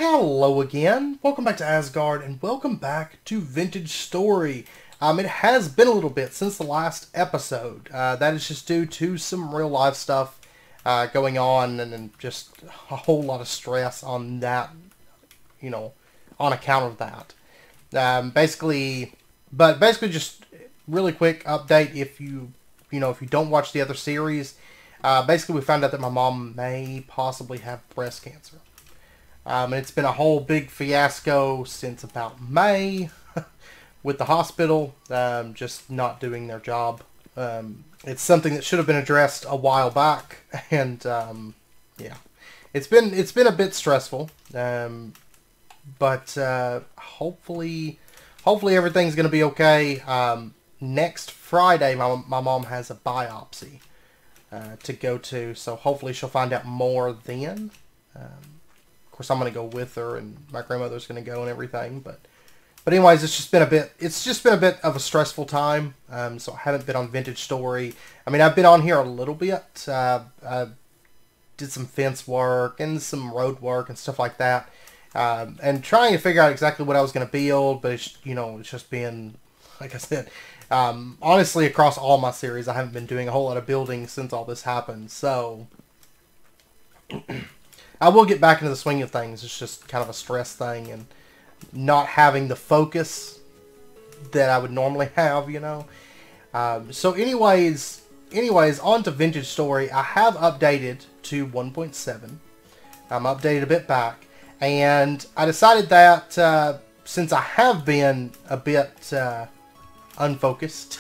Hello again, welcome back to Asgard, and welcome back to Vintage Story. It has been a little bit since the last episode. That is just due to some real life stuff going on, and then just a whole lot of stress on that, on account of that. Basically just really quick update if you don't watch the other series. Basically we found out that my mom may possibly have breast cancer. And it's been a whole big fiasco since about May with the hospital just not doing their job. It's something that should have been addressed a while back, and yeah, it's been a bit stressful. But hopefully everything's gonna be okay. Next Friday, my mom has a biopsy to go to, so hopefully she'll find out more then. Of course, I'm going to go with her, and my grandmother's going to go and everything. But anyways, it's just been a bit of a stressful time. So I haven't been on Vintage Story. I mean, I've been on here a little bit. I did some fence work and some road work and stuff like that, and trying to figure out exactly what I was going to build. But it's just been, like I said, honestly, across all my series, I haven't been doing a whole lot of building since all this happened. So I will get back into the swing of things. It's just kind of a stress thing and not having the focus that I would normally have, So anyways, on to Vintage Story. I have updated to 1.7. I'm updated a bit back. And I decided that since I have been a bit unfocused,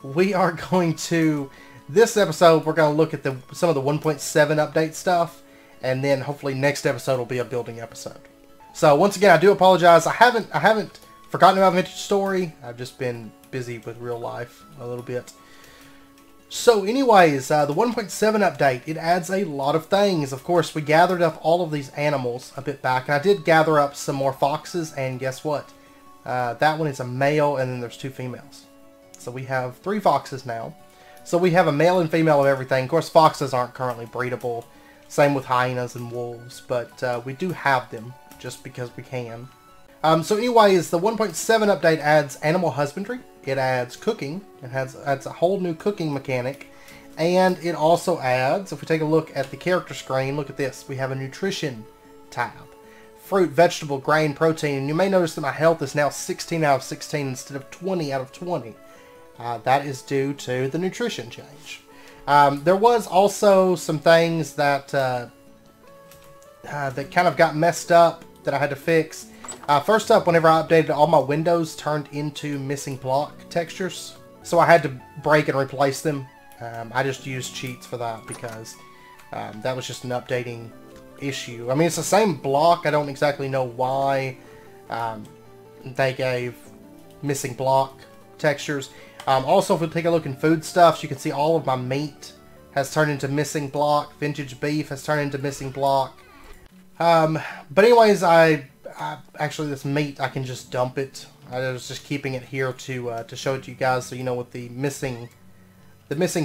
we are going to, this episode, we're going to look at some of the 1.7 update stuff. And then hopefully next episode will be a building episode. So once again, I do apologize. I haven't forgotten about Vintage Story. I've just been busy with real life a little bit. So anyways, the 1.7 update, it adds a lot of things. Of course, we gathered up all of these animals a bit back. And I did gather up some more foxes. And guess what? That one is a male, and then there's 2 females. So we have 3 foxes now. So we have a male and female of everything. Of course, foxes aren't currently breedable. Same with hyenas and wolves, but we do have them just because we can. So anyways, the 1.7 update adds animal husbandry. It adds cooking. It adds a whole new cooking mechanic. And it also adds, if we take a look at the character screen, look at this. We have a nutrition tab. Fruit, vegetable, grain, protein. And you may notice that my health is now 16 out of 16 instead of 20 out of 20. That is due to the nutrition change. There was also some things that that kind of got messed up that I had to fix. First up, whenever I updated, all my windows turned into missing block textures, so I had to break and replace them. I just used cheats for that because that was just an updating issue. I mean, it's the same block. I don't exactly know why they gave missing block textures. Also, if we take a look in foodstuffs, you can see all of my meat has turned into missing block. Vintage beef has turned into missing block. But anyways, actually this meat, I can just dump it. I was just keeping it here to show it to you guys, so you know what the missing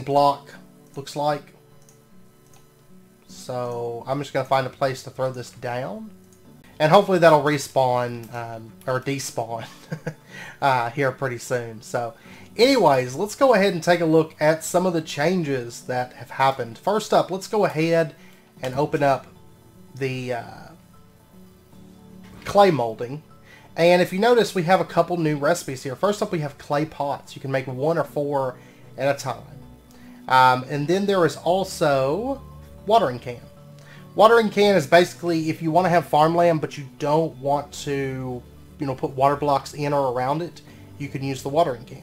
block looks like. So I'm just gonna find a place to throw this down, and hopefully that'll respawn or despawn here pretty soon. So anyways, let's go ahead and take a look at some of the changes that have happened. First up, let's go ahead and open up the clay molding. And if you notice, we have a couple new recipes here. First up, we have clay pots. You can make 1 or 4 at a time. And then there is also watering can. Watering can is basically if you want to have farmland but you don't want to, put water blocks in or around it, you can use the watering can.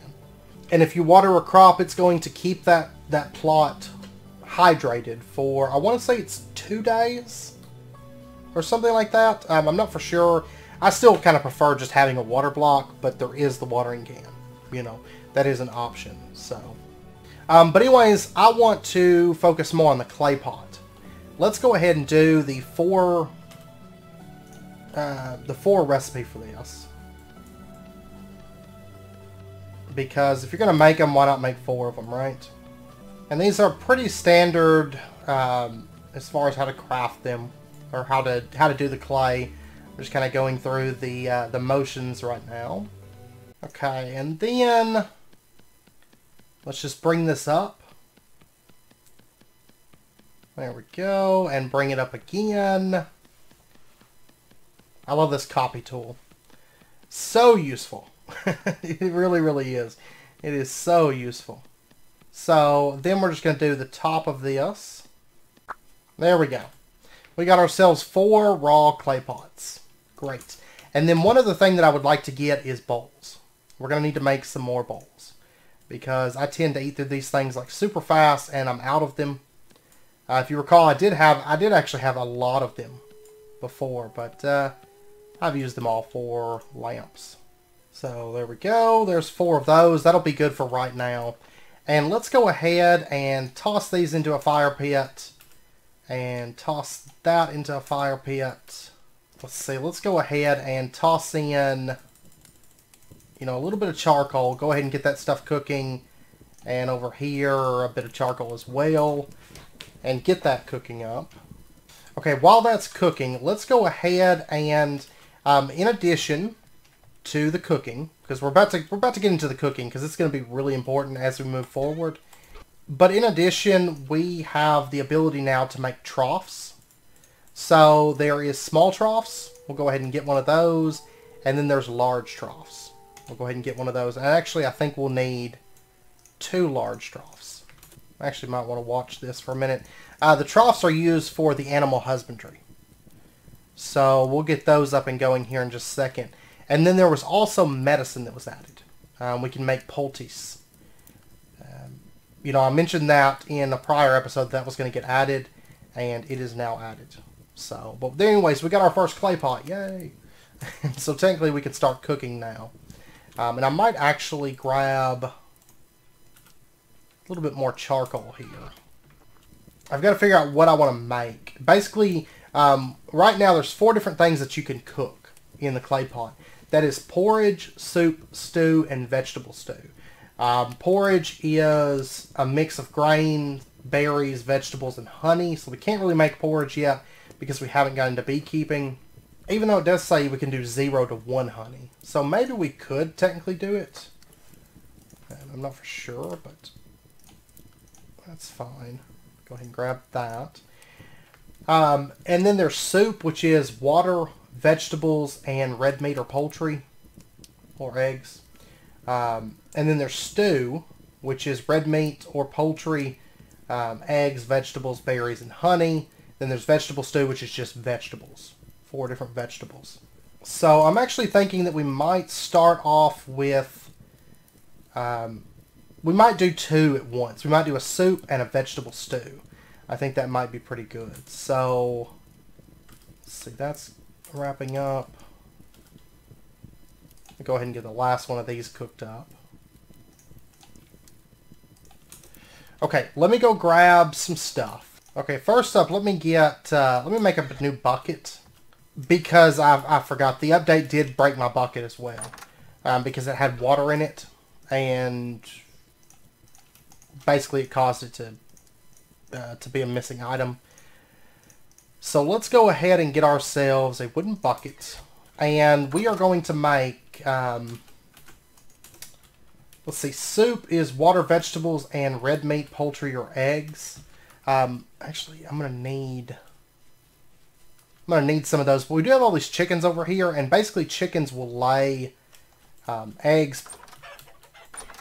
And if you water a crop, it's going to keep that plot hydrated for, I want to say it's 2 days or something like that. I'm not for sure. I still kind of prefer just having a water block, but there is the watering can. That is an option. So, but anyways, I want to focus more on the clay pot. Let's go ahead and do the 4 recipe for this. Because if you're going to make them, why not make 4 of them, right? And these are pretty standard as far as how to craft them. or how to do the clay. I'm just kind of going through the motions right now. Okay, and then let's just bring this up. There we go, and bring it up again. I love this copy tool. So useful. It really, really is. It is so useful. So then we're just going to do the top of this. There we go. We got ourselves 4 raw clay pots. Great. And then one other thing that I would like to get is bowls. We're going to need to make some more bowls, because I tend to eat through these things like super fast, and I'm out of them. If you recall, I did actually have a lot of them before, but I've used them all for lamps. So there we go. There's 4 of those. That'll be good for right now. And let's go ahead and toss these into a fire pit. And toss that into a fire pit. Let's see. Let's go ahead and toss in, you know, a little bit of charcoal. Go ahead and get that stuff cooking. And over here, a bit of charcoal as well. And get that cooking up. Okay, while that's cooking, let's go ahead and, in addition to the cooking, because we're about to get into the cooking, because it's going to be really important as we move forward. But in addition, we have the ability now to make troughs. So there is small troughs. We'll go ahead and get one of those. And then there's large troughs. We'll go ahead and get one of those. And actually, I think we'll need 2 large troughs. I actually might want to watch this for a minute. The troughs are used for the animal husbandry. So we'll get those up and going here in just a second. And then there was also medicine that was added. We can make poultice. You know, I mentioned that in a prior episode that was going to get added, and it is now added. So, but anyways, we got our first clay pot. Yay! So technically we can start cooking now. And I might actually grab a little bit more charcoal here. I've got to figure out what I want to make. Basically, right now there's 4 different things that you can cook in the clay pot. That is porridge, soup, stew, and vegetable stew. Porridge is a mix of grain, berries, vegetables, and honey. So we can't really make porridge yet because we haven't gotten into beekeeping. Even though it does say we can do 0 to 1 honey. So maybe we could technically do it. I'm not for sure, but that's fine. Go ahead and grab that. And then there's soup, which is water, vegetables, and red meat or poultry, or eggs. And then there's stew, which is red meat or poultry, eggs, vegetables, berries, and honey. Then there's vegetable stew, which is just vegetables. 4 different vegetables. So I'm actually thinking that we might start off with, we might do 2 at once. We might do a soup and a vegetable stew. I think that might be pretty good. So, let's see, that's wrapping up. I'll go ahead and get the last one of these cooked up. Okay, let me go grab some stuff. Okay, first up, let me make up a new bucket, because I forgot the update did break my bucket as well, because it had water in it, and basically it caused it to be a missing item. So let's go ahead and get ourselves a wooden bucket, and we are going to make, let's see, soup is water, vegetables, and red meat, poultry, or eggs. Actually, I'm gonna need some of those. But we do have all these chickens over here, and basically chickens will lay eggs,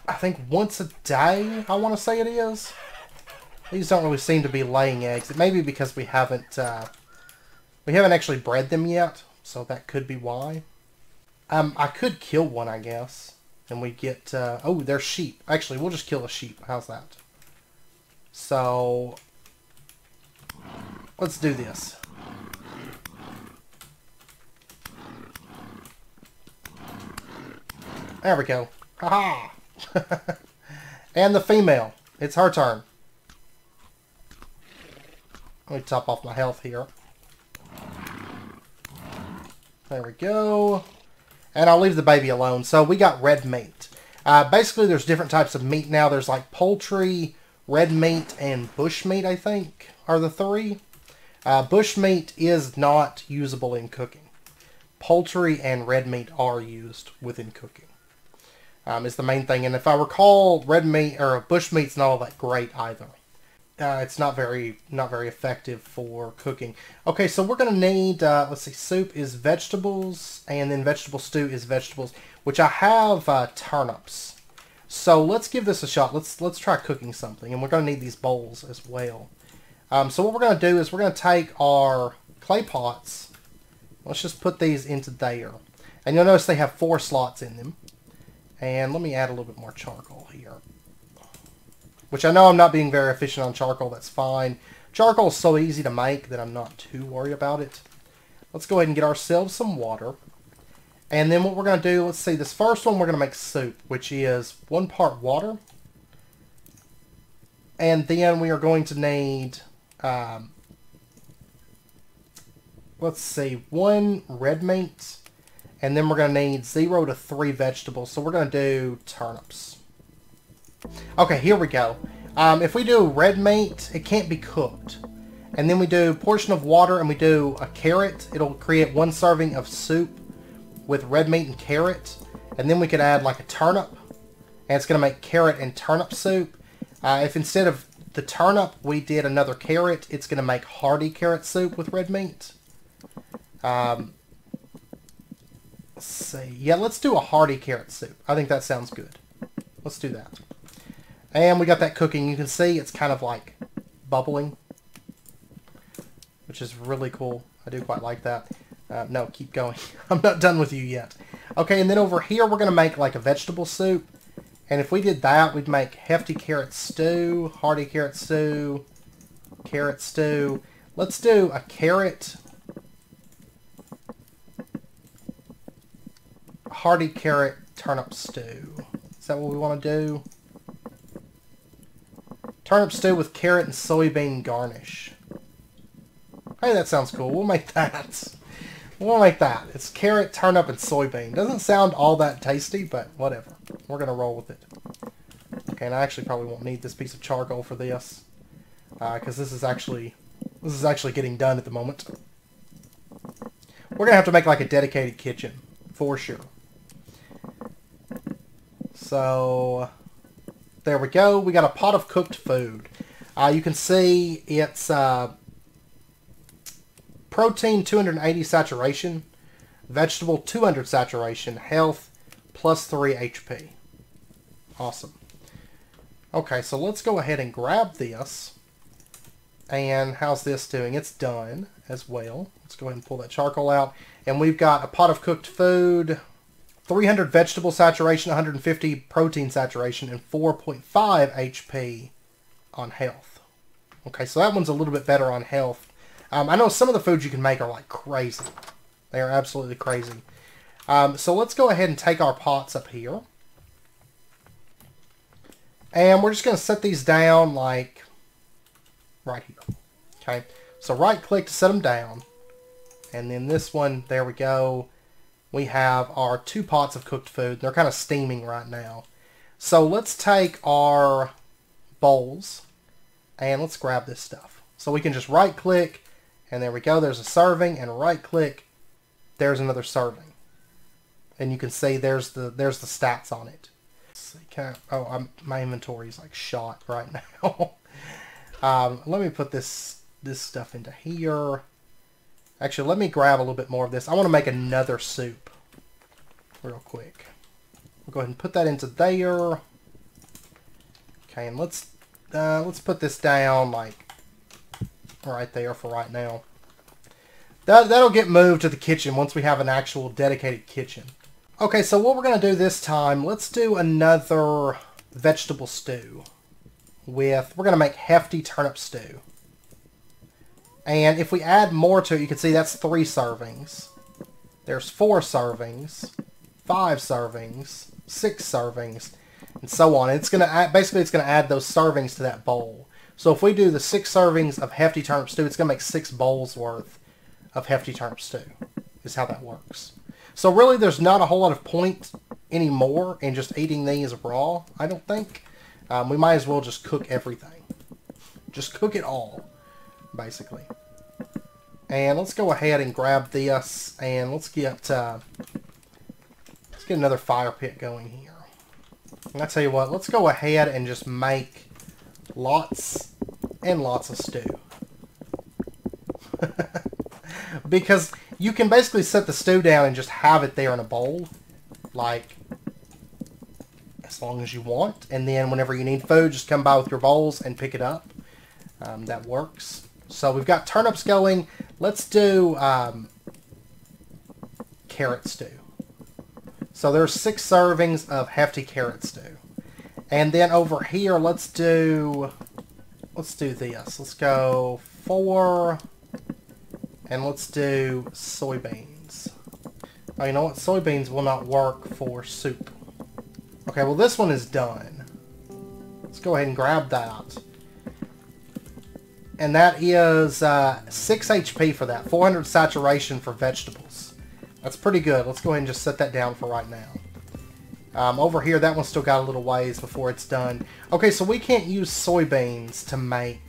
I think once a day, I want to say it is. These don't really seem to be laying eggs. It may be because we haven't actually bred them yet, so that could be why. I could kill one, I guess, and we get, oh, they're sheep. Actually, we'll just kill a sheep. How's that? So, let's do this. There we go. Haha! And the female. It's her turn. Let me top off my health here. There we go. And I'll leave the baby alone. So we got red meat. Basically, there's different types of meat now. There's like poultry, red meat, and bush meat, I think, are the 3. Bushmeat is not usable in cooking. Poultry and red meat are used within cooking. Is the main thing. And if I recall, red meat or bushmeat's not all that great either. It's not very effective for cooking. Okay, so we're going to need, let's see, soup is vegetables, and then vegetable stew is vegetables, which I have turnips. So let's give this a shot. Let's try cooking something, and we're going to need these bowls as well. So what we're going to do is we're going to take our clay pots. Let's just put these into there. And you'll notice they have 4 slots in them. And let me add a little bit more charcoal here. Which I know I'm not being very efficient on charcoal. That's fine. Charcoal is so easy to make that I'm not too worried about it. Let's go ahead and get ourselves some water. And then what we're going to do, let's see, this first one we're going to make soup, which is 1 part water. And then we are going to need, let's see, 1 red meat. And then we're going to need 0 to 3 vegetables. So we're going to do turnips. Okay, here we go. If we do red meat, it can't be cooked. And then we do a portion of water and we do a carrot. It'll create 1 serving of soup with red meat and carrot. And then we could add like a turnip. And it's going to make carrot and turnip soup. If instead of the turnip we did another carrot, it's going to make hearty carrot soup with red meat. Let's see. Yeah, let's do a hearty carrot soup. I think that sounds good. Let's do that. And we got that cooking. You can see it's kind of like bubbling, which is really cool. I do quite like that. No, keep going. I'm not done with you yet. Okay, and then over here we're going to make like a vegetable soup. And if we did that, we'd make hefty carrot stew, hearty carrot stew, carrot stew. Let's do a carrot, hearty carrot turnip stew. Is that what we want to do? Turnip stew with carrot and soybean garnish. Hey, that sounds cool. We'll make that. We'll make that. It's carrot, turnip, and soybean. Doesn't sound all that tasty, but whatever. We're going to roll with it. Okay, and I actually probably won't need this piece of charcoal for this. Because this is actually getting done at the moment. We're going to have to make like a dedicated kitchen. For sure. So there we go. We got a pot of cooked food. You can see it's protein 280 saturation, vegetable 200 saturation, health +3 HP. Awesome. Okay, so let's go ahead and grab this. And how's this doing? It's done as well. Let's go ahead and pull that charcoal out. And we've got a pot of cooked food, 300 vegetable saturation, 150 protein saturation, and 4.5 HP on health. Okay, so that one's a little bit better on health. I know some of the foods you can make are like crazy. They are absolutely crazy. So let's go ahead and take our pots up here. And we're just going to set these down like right here. Okay, so right click to set them down. And then this one, there we go. We have our 2 pots of cooked food. They're kind of steaming right now. So let's take our bowls and let's grab this stuff. So we can just right click and there we go. There's a serving, and right click, there's another serving. And you can see there's the stats on it. Let's see, my inventory is like shot right now. Let me put this stuff into here. Actually, let me grab a little bit more of this. I want to make another soup real quick. We'll go ahead and put that into there. Okay, and let's put this down like right there for right now. That'll get moved to the kitchen once we have an actual dedicated kitchen. Okay, so what we're going to do this time, let's do another vegetable stew. We're going to make hefty turnip stew. And if we add more to it, you can see that's 3 servings. There's 4 servings, 5 servings, 6 servings, and so on. It's going to add, basically it's going to add those servings to that bowl. So if we do the 6 servings of hefty turnip stew, it's going to make 6 bowls worth of hefty turnip stew, is how that works. So really there's not a whole lot of point anymore in just eating these raw, I don't think. We might as well just cook everything. Just cook it all, basically. And let's go ahead and grab this, and let's get another fire pit going here. And I tell you what, let's go ahead and just make lots and lots of stew. Because you can basically set the stew down and just have it there in a bowl, like, as long as you want. And then whenever you need food, just come by with your bowls and pick it up. That works. So we've got turnips going. Let's do carrot stew. So there's 6 servings of hefty carrot stew. And then over here, let's do this. Let's go 4, and let's do soybeans. Oh, you know what? Soybeans will not work for soup. Okay, well this one is done. Let's go ahead and grab that. And that is 6 HP for that. 400 saturation for vegetables. That's pretty good. Let's go ahead and just set that down for right now. Over here, that one's still got a little ways before it's done. Okay, so we can't use soybeans to make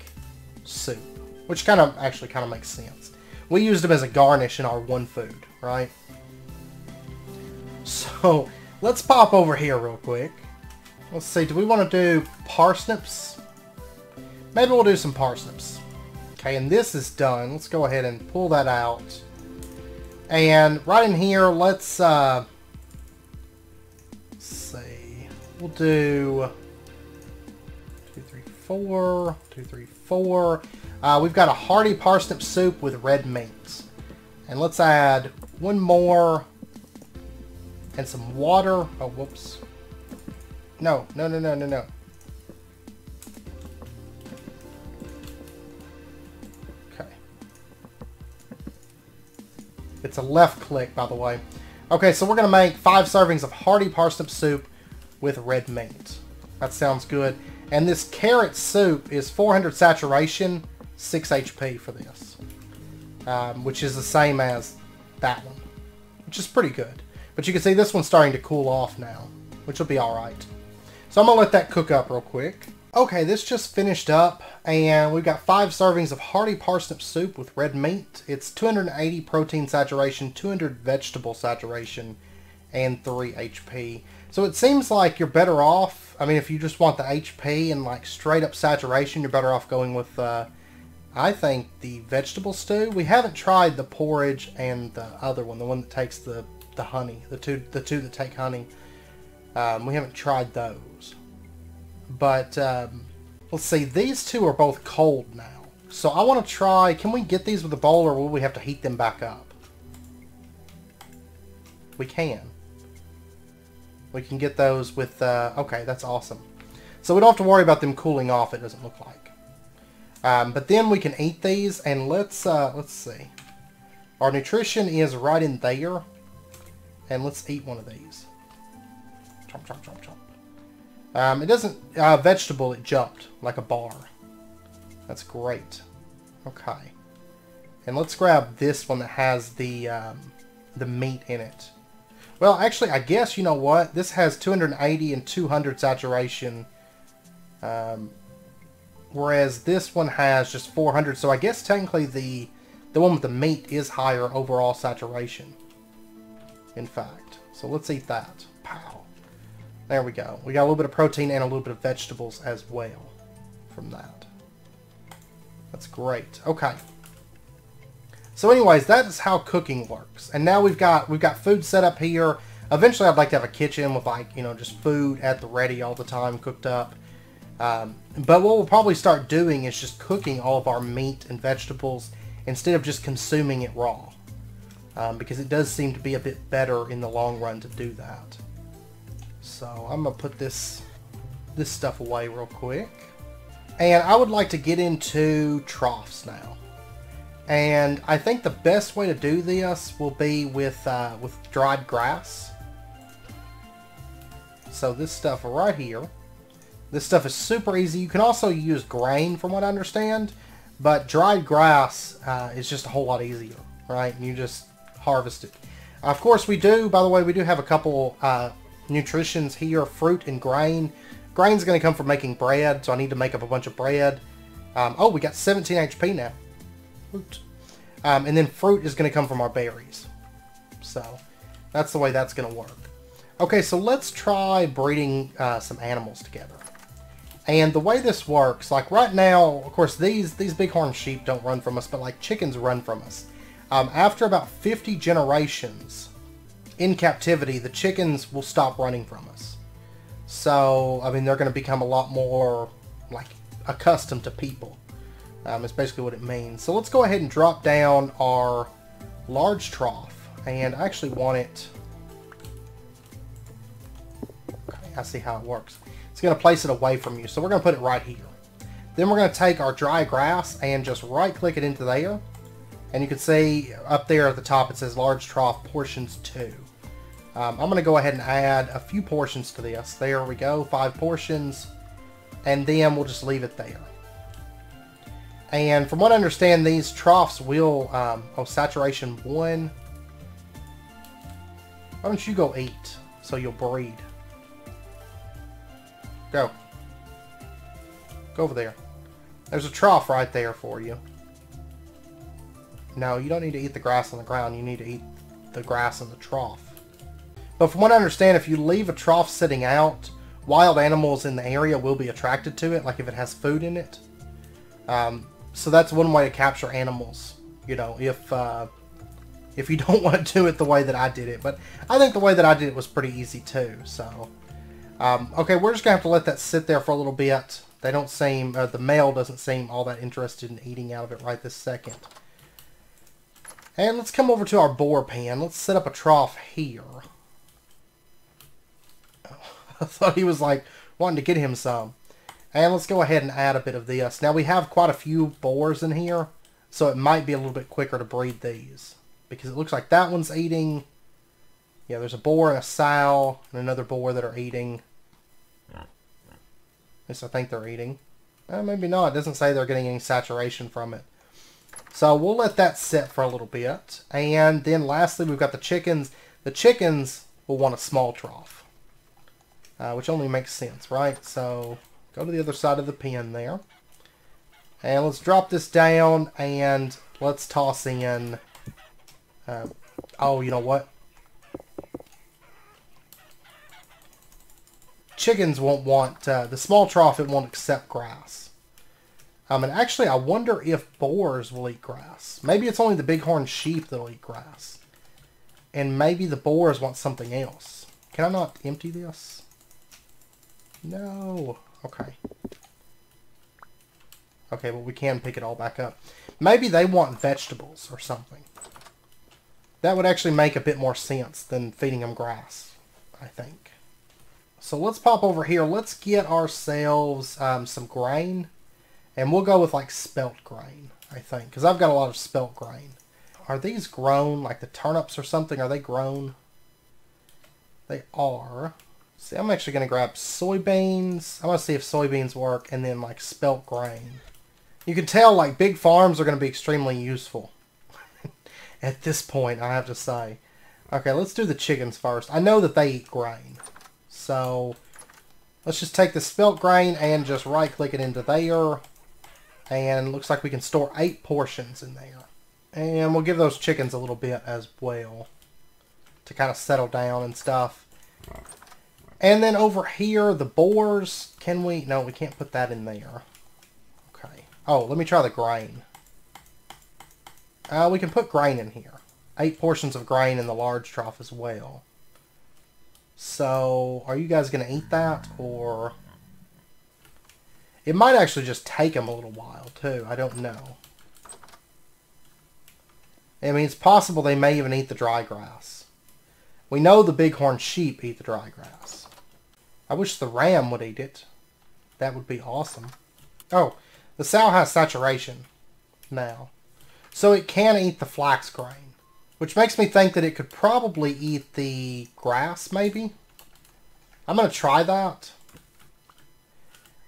soup, which actually kind of makes sense. We used them as a garnish in our one food, right? So let's pop over here real quick. Let's see, do we want to do parsnips? Maybe we'll do some parsnips. Okay, and this is done. Let's go ahead and pull that out. And right in here, let's see. We'll do 2, 3, 4, 2, 3, 4. We've got a hearty parsnip soup with red meat. And let's add one more and some water. Oh, whoops. No. Okay. It's a left click, by the way. Okay, so we're going to make 5 servings of hearty parsnip soup with red meat. That sounds good. And this carrot soup is 400 saturation, 6 HP for this. Which is the same as that one. Which is pretty good. But you can see this one's starting to cool off now, which will be alright. So I'm going to let that cook up real quick. Okay, this just finished up, and we've got 5 servings of hearty parsnip soup with red meat. It's 280 protein saturation, 200 vegetable saturation, and 3 HP. So it seems like you're better off, I mean, if you just want the HP and like straight up saturation, you're better off going with, I think, the vegetable stew. We haven't tried the porridge and the other one, the one that takes the honey, the two that take honey. We haven't tried those. But, let's see, these two are both cold now. So I want to try, can we get these with a bowl, or will we have to heat them back up? We can. We can get those with, okay, that's awesome. So we don't have to worry about them cooling off, it doesn't look like. But then we can eat these, and let's see. Our nutrition is right in there. And let's eat one of these. Chomp, chomp, chomp, chomp. It doesn't, vegetable, it jumped like a bar. That's great. Okay. And let's grab this one that has the meat in it. Well, actually, I guess, you know what? This has 280 and 200 saturation. Whereas this one has just 400. So I guess technically the one with the meat is higher overall saturation. In fact. So let's eat that. Pow. There we go. We got a little bit of protein and a little bit of vegetables as well from that. That's great. Okay. So anyways, that is how cooking works. And now we've got food set up here. Eventually I'd like to have a kitchen with, like, you know, just food at the ready all the time cooked up. But what we'll probably start doing is just cooking all of our meat and vegetables instead of just consuming it raw. Because it does seem to be a bit better in the long run to do that. So I'm going to put this stuff away real quick. And I would like to get into troughs now. And I think the best way to do this will be with dried grass. So this stuff right here. This stuff is super easy. You can also use grain from what I understand. But dried grass is just a whole lot easier, right? And you just harvest it. Of course we do, by the way, we do have a couple nutritions here, fruit and grain. Grain's going to come from making bread, so I need to make up a bunch of bread. Oh, we got 17 HP now. Oops. And then fruit is going to come from our berries. So that's the way that's going to work. Okay, so let's try breeding some animals together. And the way this works, like right now, of course, these bighorn sheep don't run from us, but like chickens run from us. After about 50 generations in captivity, the chickens will stop running from us. So, I mean, they're going to become a lot more like accustomed to people. Is basically what it means. So let's go ahead and drop down our large trough. And I actually want it... Okay, I see how it works. It's going to place it away from you. So we're going to put it right here. Then we're going to take our dry grass and just right click it into there. And you can see up there at the top it says large trough portions 2. I'm going to go ahead and add a few portions to this. There we go, 5 portions. And then we'll just leave it there. And from what I understand, these troughs will... saturation 1. Why don't you go eat so you'll breed? Go. Go over there. There's a trough right there for you. No, you don't need to eat the grass on the ground. You need to eat the grass in the trough. But from what I understand, if you leave a trough sitting out, wild animals in the area will be attracted to it, like if it has food in it. So that's one way to capture animals, you know, if you don't want to do it the way that I did it. But I think the way that I did it was pretty easy too, so... okay, we're just going to have to let that sit there for a little bit. They don't seem, the male doesn't seem all that interested in eating out of it right this second. And let's come over to our boar pen. Let's set up a trough here. I thought he was like wanting to get him some. And let's go ahead and add a bit of this. Now we have quite a few boars in here, so it might be a little bit quicker to breed these. Because it looks like that one's eating. Yeah, there's a boar and a sow and another boar that are eating. Yes, I think they're eating. Maybe not. It doesn't say they're getting any saturation from it. So we'll let that sit for a little bit. And then lastly, we've got the chickens. The chickens will want a small trough. Which only makes sense, right? So go to the other side of the pen there. And let's drop this down and let's toss in... oh, you know what? Chickens won't want, the small trough, it won't accept grass. And actually, I wonder if boars will eat grass. Maybe it's only the bighorn sheep that'll eat grass. And maybe the boars want something else. Can I not empty this? No. Okay. Okay, well, we can pick it all back up. Maybe they want vegetables or something. That would actually make a bit more sense than feeding them grass, I think. So let's pop over here. Let's get ourselves some grain. And we'll go with like spelt grain, I think. Because I've got a lot of spelt grain. Are these grown? Like the turnips or something? Are they grown? They are. See, I'm actually going to grab soybeans. I want to see if soybeans work. And then like spelt grain. You can tell like big farms are going to be extremely useful. At this point, I have to say. Okay, let's do the chickens first. I know that they eat grain. So, let's just take the spelt grain and just right-click it into there. And looks like we can store 8 portions in there. And we'll give those chickens a little bit as well. To kind of settle down and stuff. And then over here, the boars. Can we? No, we can't put that in there. Okay. Oh, let me try the grain. We can put grain in here. 8 portions of grain in the large trough as well. So, are you guys going to eat that? Or... it might actually just take them a little while, too. I don't know. I mean, it's possible they may even eat the dry grass. We know the bighorn sheep eat the dry grass. I wish the ram would eat it. That would be awesome. Oh, the sow has saturation now. So it can eat the flax grain. Which makes me think that it could probably eat the grass, maybe. I'm going to try that.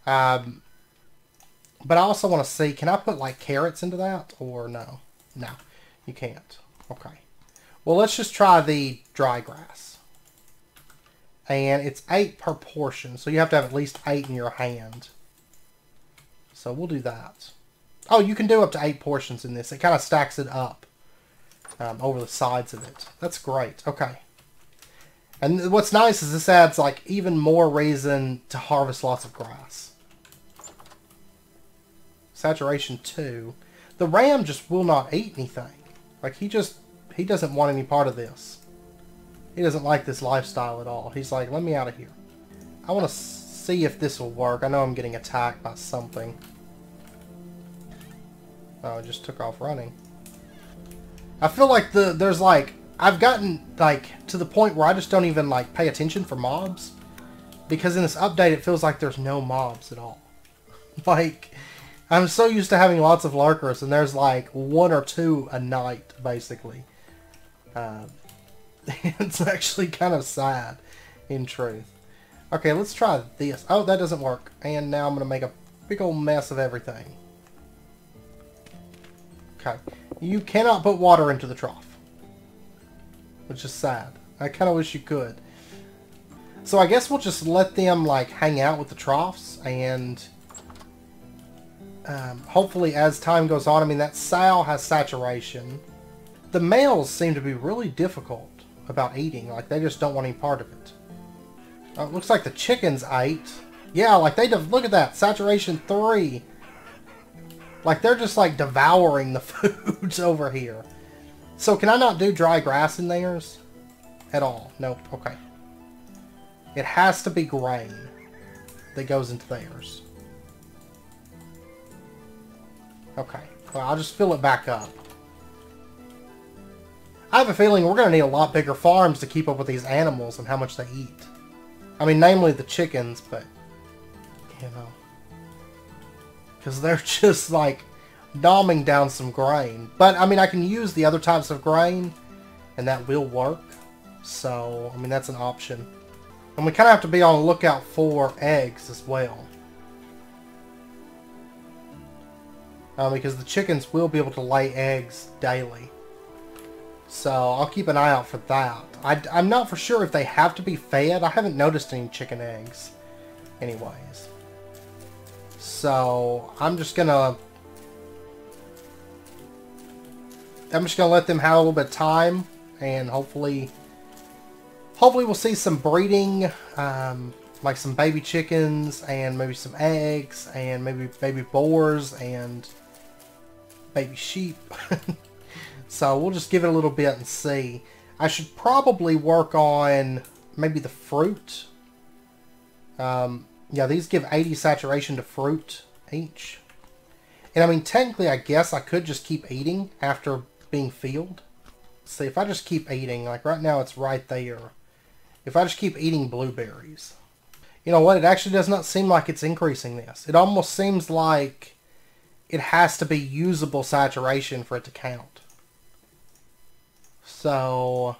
But I also want to see, can I put like carrots into that? Or no? No, you can't. Okay. Well, let's just try the dry grass. And it's 8 per portion. So you have to have at least 8 in your hand. So we'll do that. Oh, you can do up to 8 portions in this. It kind of stacks it up over the sides of it. That's great. Okay. And what's nice is this adds like even more reason to harvest lots of grass. Saturation 2. The ram just will not eat anything. Like he doesn't want any part of this. He doesn't like this lifestyle at all. He's like, let me out of here. I want to see if this will work. I know I'm getting attacked by something. Oh, it just took off running. I feel like there's like, I've gotten like to the point where I just don't even like pay attention for mobs. Because in this update it feels like there's no mobs at all. Like, I'm so used to having lots of lurkers and there's like 1 or 2 a night basically. It's actually kind of sad in truth. Okay, let's try this. Oh, that doesn't work. And now I'm going to make a big old mess of everything. Okay. You cannot put water into the trough. Which is sad. I kind of wish you could. So I guess we'll just let them like hang out with the troughs and hopefully as time goes on, I mean that sow has saturation. The males seem to be really difficult about eating. Like they just don't want any part of it. It looks like the chickens ate. Yeah, like look at that. Saturation 3. Like they're just like devouring the foods over here. So can I not do dry grass in theirs? At all? Nope. Okay. It has to be grain that goes into theirs. Okay. Well, I'll just fill it back up. I have a feeling we're going to need a lot bigger farms to keep up with these animals and how much they eat. I mean, namely the chickens, but, you know. Because they're just, like, nomming down some grain. But, I mean, I can use the other types of grain, and that will work. So, I mean, that's an option. And we kind of have to be on the lookout for eggs as well. Because the chickens will be able to lay eggs daily. So, I'll keep an eye out for that. I'm not for sure if they have to be fed. I haven't noticed any chicken eggs. Anyways. So, I'm just gonna let them have a little bit of time. And hopefully we'll see some breeding. Like some baby chickens and maybe some eggs and maybe baby boars and baby sheep. So we'll just give it a little bit and see. I should probably work on maybe the fruit. Yeah, these give 80 saturation to fruit each. And I mean, technically, I guess I could just keep eating after being filled. See, if I just keep eating, like right now it's right there. If I just keep eating blueberries. You know what? It actually does not seem like it's increasing this. It almost seems like it has to be usable saturation for it to count. So,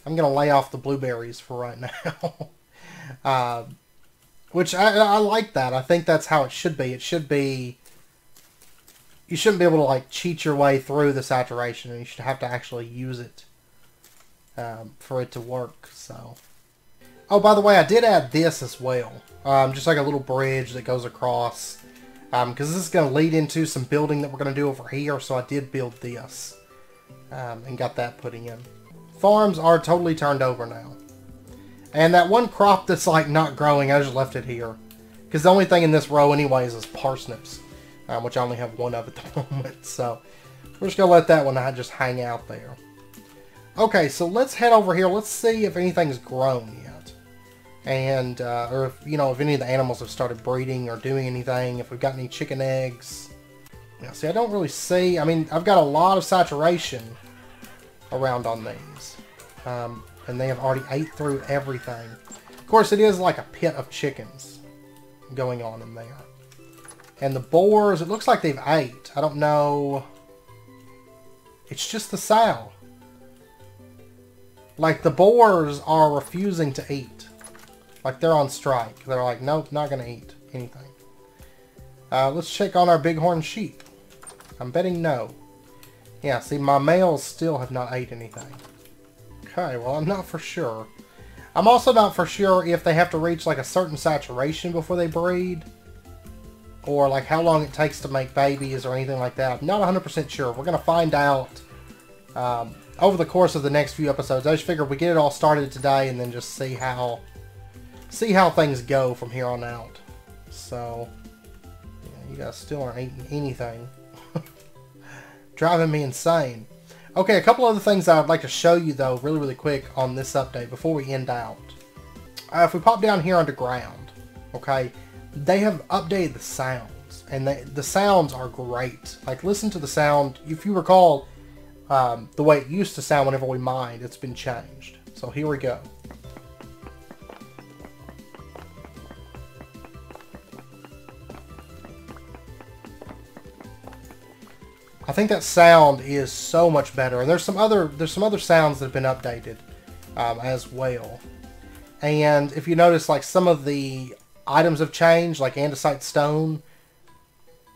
I'm going to lay off the blueberries for right now. Which I like that. I think that's how it should be. It should be... You shouldn't be able to like cheat your way through the saturation. And you should have to actually use it for it to work. So... Oh, by the way, I did add this as well. Just like a little bridge that goes across. Because this is going to lead into some building that we're going to do over here. So I did build this. And got that put in. Farms are totally turned over now. And that one crop that's like not growing, I just left it here. Because the only thing in this row anyways is parsnips. Which I only have one of at the moment. So we're just going to let that one just hang out there. Okay, so let's head over here. Let's see if anything's grown yet. And, or if, you know, if any of the animals have started breeding or doing anything. If we've got any chicken eggs. Now, see, I don't really see... I mean, I've got a lot of saturation around on these. And they have already ate through everything. Of course, it is like a pit of chickens going on in there. And the boars, it looks like they've ate. I don't know... It's just the sow. Like, the boars are refusing to eat. Like, they're on strike. They're like, nope, not going to eat anything. Let's check on our bighorn sheep. I'm betting no. Yeah, see, my males still have not ate anything. Okay, well, I'm not for sure. I'm also not for sure if they have to reach, like, a certain saturation before they breed. or like how long it takes to make babies or anything like that. I'm not 100% sure. We're going to find out over the course of the next few episodes. I just figured we get it all started today and then just see how things go from here on out. So, yeah, you guys still aren't eating anything. Driving me insane. Okay, a couple other things that I'd like to show you though, really quick on this update before we end out. If we pop down here underground, okay, they have updated the sounds, and the sounds are great. Like, listen to the sound. If you recall, the way it used to sound whenever we mined, it's been changed. So here we go. I think that sound is so much better, and there's some other sounds that have been updated as well. And if you notice, like, some of the items have changed, like andesite stone.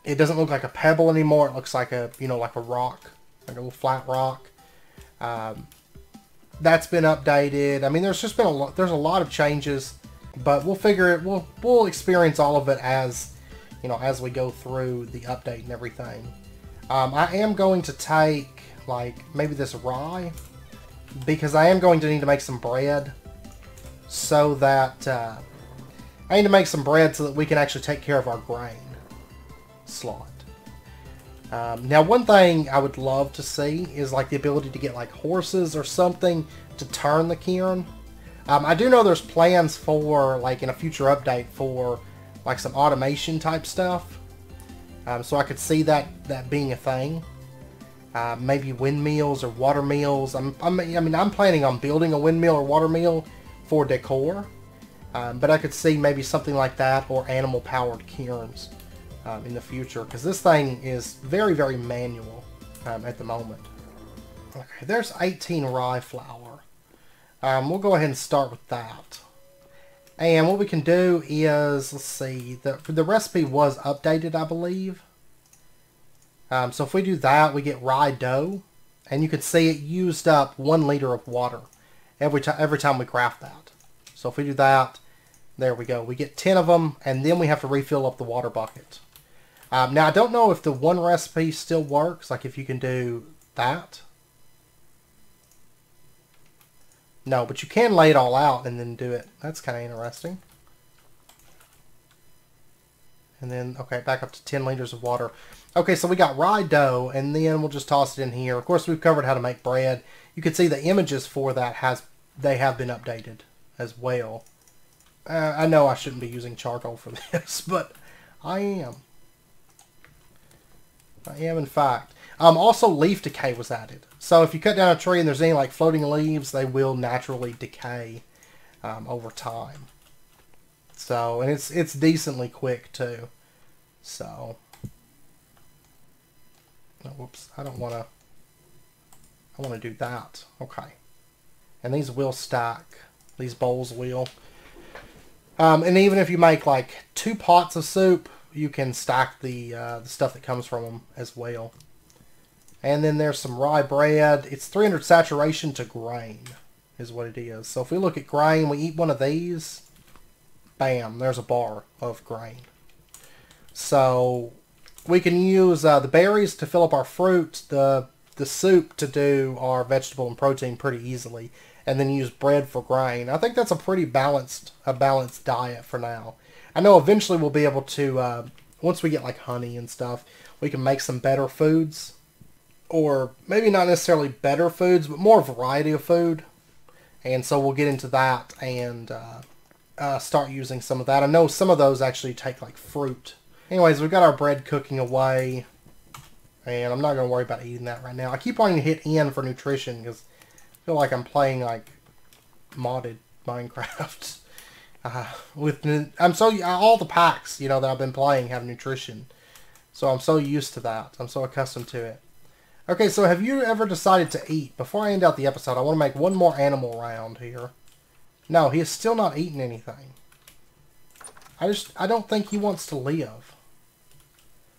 It doesn't look like a pebble anymore. It looks like a, you know, like a rock, like a little flat rock. That's been updated. I mean, there's just been a lot. There's a lot of changes, but we'll figure it. We'll experience all of it as, you know, as we go through the update and everything. I am going to take, like, maybe this rye, because I am going to need to make some bread, so that I need to make some bread so that we can actually take care of our grain slot. Now, one thing I would love to see is like the ability to get like horses or something to turn the cairn. I do know there's plans for, like, in a future update for like some automation type stuff. So I could see that being a thing. Maybe windmills or water mills. I mean, I'm planning on building a windmill or water mill for decor. But I could see maybe something like that, or animal-powered cairns in the future, because this thing is very manual at the moment. Okay, there's 18 rye flour. We'll go ahead and start with that. And what we can do is, let's see, the recipe was updated, I believe. So if we do that, we get rye dough, and you can see it used up 1 liter of water every time we craft that. So if we do that, there we go. We get 10 of them, and then we have to refill up the water bucket. Now, I don't know if the one recipe still works, like if you can do that. No, but you can lay it all out and then do it. That's kind of interesting. And then, okay, back up to 10 liters of water. Okay, so we got rye dough, and then we'll just toss it in here. Of course, we've covered how to make bread. You can see the images for that they have been updated as well. I know I shouldn't be using charcoal for this, but I am. I am, in fact. Also, leaf decay was added. So if you cut down a tree and there's any like floating leaves, they will naturally decay over time. So, and it's decently quick too. So, oh, whoops, I want to do that. Okay. And these will stack. These bowls will. And even if you make like 2 pots of soup, you can stack the stuff that comes from them as well. And then there's some rye bread. It's 300 saturation to grain is what it is. So if we look at grain, we eat one of these, bam, there's a bar of grain. So we can use the berries to fill up our fruit, the soup to do our vegetable and protein pretty easily, and then use bread for grain. I think that's a pretty balanced diet for now. I know eventually we'll be able to, once we get like honey and stuff, we can make some better foods. Or maybe not necessarily better foods, but more variety of food. And so we'll get into that and start using some of that. I know some of those actually take like fruit. Anyways, we've got our bread cooking away. And I'm not going to worry about eating that right now. I keep wanting to hit N for nutrition because I feel like I'm playing like modded Minecraft. All the packs, you know, that I've been playing have nutrition. So I'm so used to that. I'm so accustomed to it. Okay, so have you ever decided to eat? Before I end out the episode, I want to make one more animal round here. No, he is still not eating anything. I don't think he wants to live.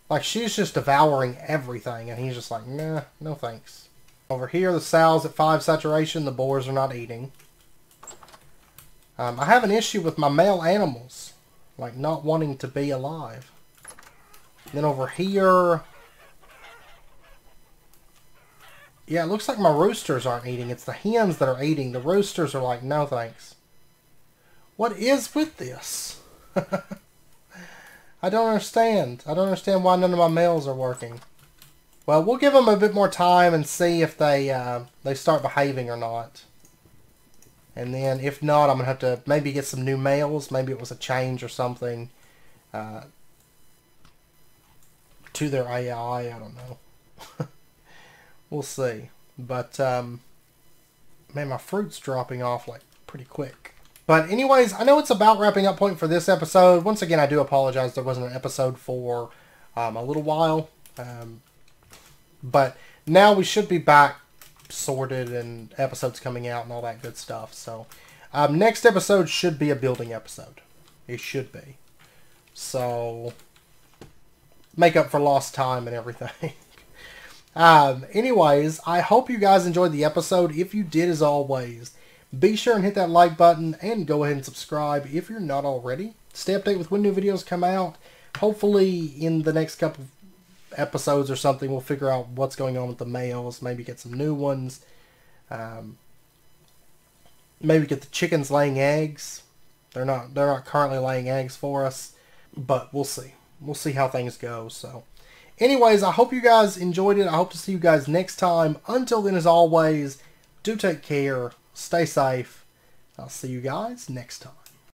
Like, she's just devouring everything, and he's just like, nah, no thanks. Over here, the sow's at 5 saturation, the boars are not eating. I have an issue with my male animals, like, not wanting to be alive. Then over here... Yeah, it looks like my roosters aren't eating. It's the hens that are eating. The roosters are like, no thanks. What is with this? I don't understand. I don't understand why none of my males are working. Well, we'll give them a bit more time and see if they start behaving or not. And then, if not, I'm going to have to maybe get some new males. Maybe it was a change or something to their AI. I don't know. We'll see. But, man, my fruit's dropping off, like, pretty quick. But anyways, I know it's about wrapping up point for this episode. Once again, I do apologize there wasn't an episode for a little while. But now we should be back sorted and episodes coming out and all that good stuff. So, next episode should be a building episode. It should be. So, make up for lost time and everything. Anyways, I hope you guys enjoyed the episode. If you did, as always, be sure and hit that like button and go ahead and subscribe if you're not already. Stay updated with when new videos come out. Hopefully, in the next couple episodes or something, we'll figure out what's going on with the males. Maybe get some new ones. Maybe get the chickens laying eggs. They're not currently laying eggs for us, but we'll see. We'll see how things go. So, anyways, I hope you guys enjoyed it. I hope to see you guys next time. Until then, as always, do take care. Stay safe. I'll see you guys next time.